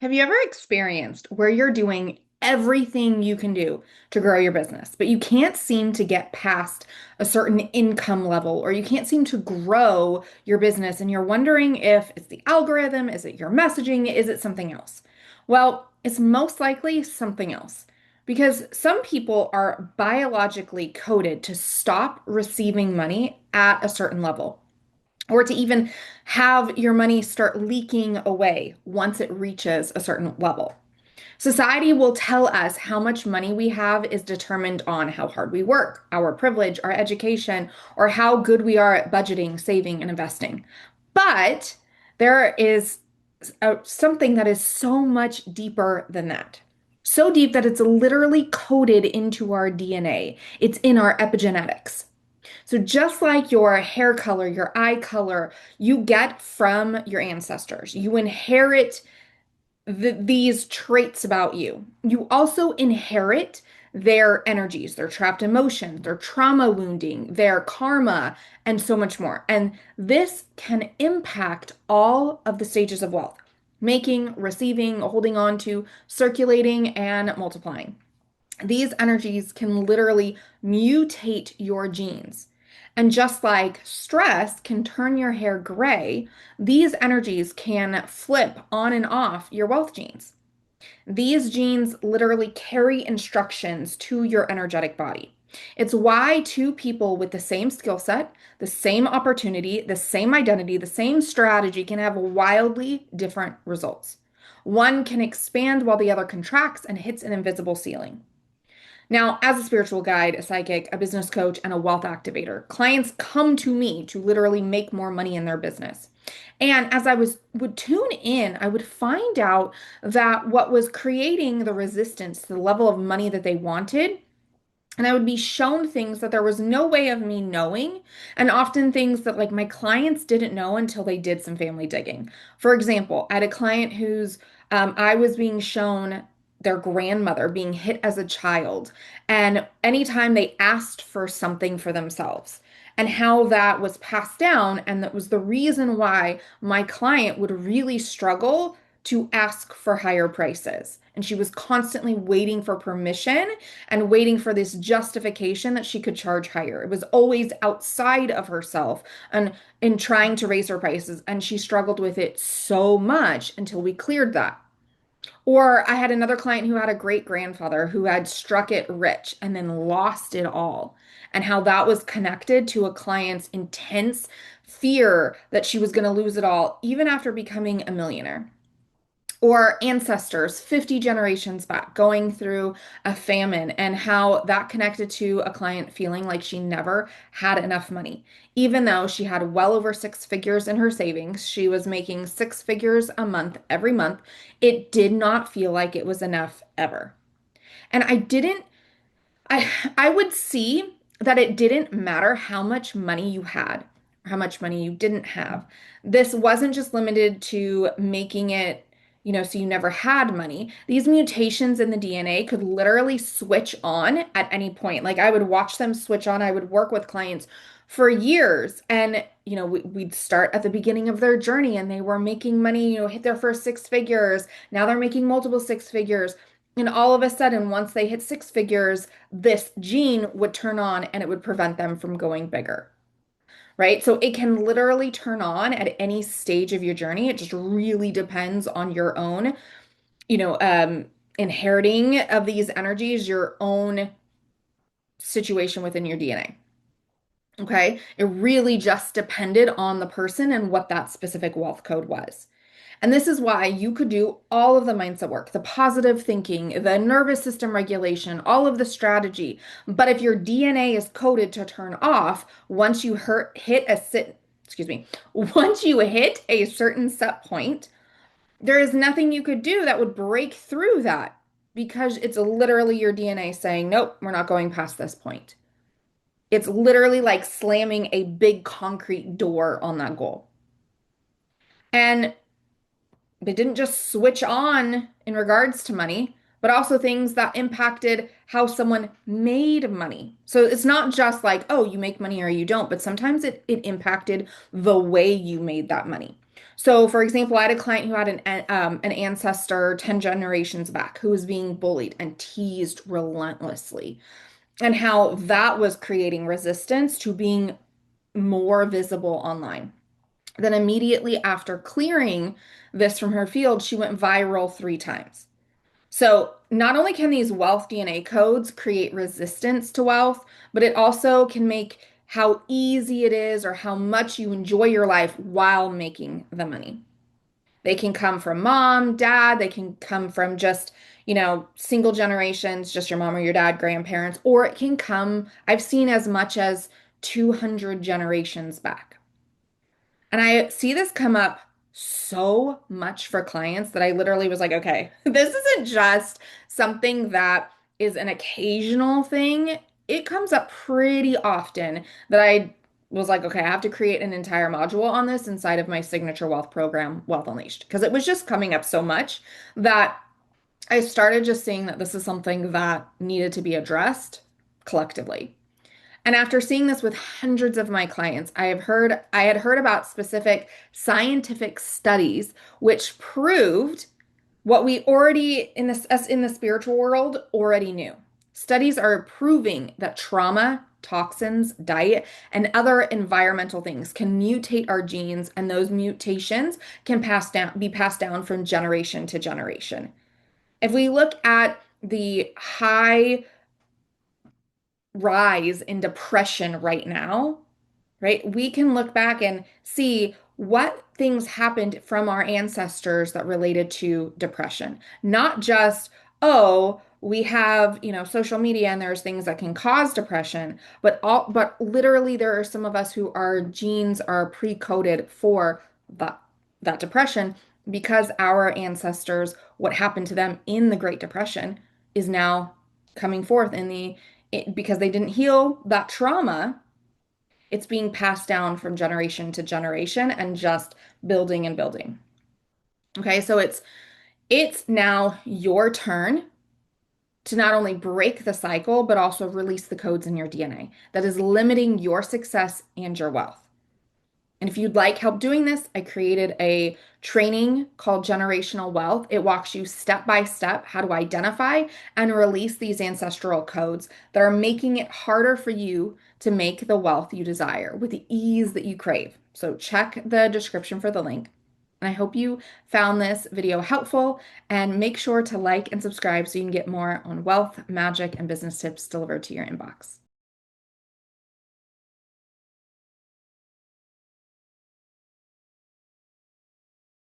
Have you ever experienced where you're doing everything you can do to grow your business, but you can't seem to get past a certain income level, or you can't seem to grow your business, and you're wondering if it's the algorithm, is it your messaging, is it something else? Well, it's most likely something else. Because some people are biologically coded to stop receiving money at a certain level, or to even have your money start leaking away once it reaches a certain level. Society will tell us how much money we have is determined on how hard we work, our privilege, our education, or how good we are at budgeting, saving, and investing. But there is something that is so much deeper than that. So deep that it's literally coded into our DNA. It's in our epigenetics. So just like your hair color, your eye color, you get from your ancestors. You inherit these traits about you. You also inherit their energies, their trapped emotions, their trauma wounding, their karma, and so much more. And this can impact all of the stages of wealth: making, receiving, holding on to, circulating, and multiplying. These energies can literally mutate your genes. And just like stress can turn your hair gray, these energies can flip on and off your wealth genes. These genes literally carry instructions to your energetic body. It's why two people with the same skill set, the same opportunity, the same identity, the same strategy can have wildly different results. One can expand while the other contracts and hits an invisible ceiling. Now, as a spiritual guide, a psychic, a business coach, and a wealth activator, clients come to me to literally make more money in their business. And as would tune in, I would find out that what was creating the resistance to the level of money that they wanted, and I would be shown things that there was no way of me knowing, and often things that like my clients didn't know until they did some family digging. For example, I had a client whose I was being shown their grandmother being hit as a child, and anytime they asked for something for themselves, and how that was passed down, and that was the reason why my client would really struggle to ask for higher prices. And she was constantly waiting for permission and waiting for this justification that she could charge higher. It was always outside of herself and in trying to raise her prices. And she struggled with it so much until we cleared that. Or I had another client who had a great grandfather who had struck it rich and then lost it all, and how that was connected to a client's intense fear that she was going to lose it all, even after becoming a millionaire. Or ancestors 50 generations back going through a famine, and how that connected to a client feeling like she never had enough money. Even though she had well over six figures in her savings, she was making six figures a month every month. It did not feel like it was enough ever. And I would see that it didn't matter how much money you had or how much money you didn't have. This wasn't just limited to making it, so you never had money. These mutations in the DNA could literally switch on at any point. Like I would watch them switch on. I would work with clients for years, and we'd start at the beginning of their journey and they were making money, hit their first six figures. Now they're making multiple six figures. And all of a sudden, once they hit six figures, this gene would turn on and it would prevent them from going bigger, right? So it can literally turn on at any stage of your journey. It just really depends on your own, you know, um, inheriting of these energies, your own situation within your DNA. Okay. It really just depended on the person and what that specific wealth code was. And this is why you could do all of the mindset work, the positive thinking, the nervous system regulation, all of the strategy. But if your DNA is coded to turn off, once you once you hit a certain set point, there is nothing you could do that would break through that, because it's literally your DNA saying, nope, we're not going past this point. It's literally like slamming a big concrete door on that goal. And they didn't just switch on in regards to money, but also things that impacted how someone made money. So it's not just like, oh, you make money or you don't, but sometimes it impacted the way you made that money. So, for example, I had a client who had an ancestor 10 generations back who was being bullied and teased relentlessly, and how that was creating resistance to being more visible online. Then, immediately after clearing this from her field, she went viral 3 times. So, not only can these wealth DNA codes create resistance to wealth, but it also can make how easy it is or how much you enjoy your life while making the money. They can come from mom, dad, they can come from just, single generations, just your mom or your dad, grandparents, or it can come, I've seen as much as 200 generations back. And I see this come up so much for clients that I literally was like, okay, this isn't just something that is an occasional thing. It comes up pretty often that I was like, okay, I have to create an entire module on this inside of my signature wealth program, Wealth Unleashed, because it was just coming up so much that I started just seeing that this is something that needed to be addressed collectively. And after seeing this with hundreds of my clients, I had heard about specific scientific studies which proved what we already in this us in the spiritual world already knew. Studies are proving that trauma, toxins, diet, and other environmental things can mutate our genes, and those mutations can be passed down from generation to generation. If we look at the high rise in depression right now, right? We can look back and see what things happened from our ancestors that related to depression. Not just, oh, we have, social media and there's things that can cause depression, but literally there are some of us who our genes are pre-coded for that depression because our ancestors, what happened to them in the Great Depression is now coming forth because they didn't heal that trauma. It's being passed down from generation to generation and just building and building. Okay, so it's now your turn to not only break the cycle, but also release the codes in your DNA that is limiting your success and your wealth. And if you'd like help doing this, I created a training called Generational Wealth. It walks you step by step how to identify and release these ancestral codes that are making it harder for you to make the wealth you desire with the ease that you crave. So check the description for the link. And I hope you found this video helpful, and make sure to like and subscribe so you can get more on wealth, magic, and business tips delivered to your inbox.